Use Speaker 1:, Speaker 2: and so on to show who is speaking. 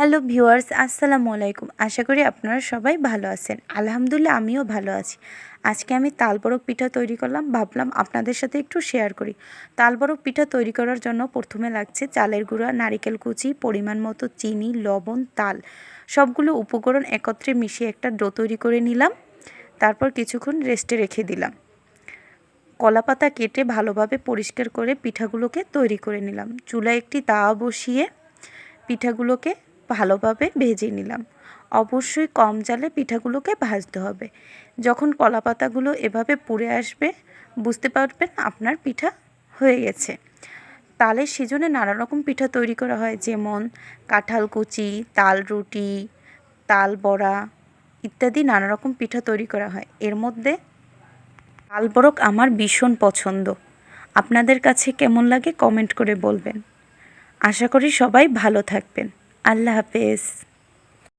Speaker 1: Hello viewers, আসসালামু আলাইকুম। আশা করি আপনারা সবাই ভালো আছেন। আলহামদুলিল্লাহ আমিও ভালো আছি। আজকে আমি তালবরক পিঠা তৈরি করলাম, ভাবলাম আপনাদের সাথে একটু শেয়ার করি। তালবরক পিঠা তৈরি করার জন্য প্রথমে লাগছে চালের গুঁড়া, নারিকেল কুচি, পরিমাণ মতো চিনি, লবণ, তাল, সবগুলো উপকরণ একত্রে মিশিয়ে একটা ডো তৈরি করে নিলাম। তারপর কিছুক্ষণ রেস্টে রেখে দিলাম। কলাপাতা কেটে ভালোভাবে পরিষ্কার করে পিঠাগুলোকে তৈরি করে নিলাম। চুলায় একটি তাওয়া বসিয়ে পিঠাগুলোকে ভালোভাবে ভেজে নিলাম। অবশ্যই কম জালে পিঠাগুলোকে ভাজতে হবে। যখন কলাপাতাগুলো এভাবে পুড়ে আসবে বুঝতে পারবেন আপনার পিঠা হয়ে গেছে। তালের সিজনে নানা রকম পিঠা তৈরি করা হয়, যেমন কাঁঠাল কুচি, তাল রুটি, তাল বড়া ইত্যাদি নানা রকম পিঠা তৈরি করা হয়। এর মধ্যে তালবরক আমার ভীষণ পছন্দ। আপনাদের কাছে কেমন লাগে কমেন্ট করে বলবেন। আশা করি সবাই ভালো থাকবেন। আল্লাহ হাফেজ।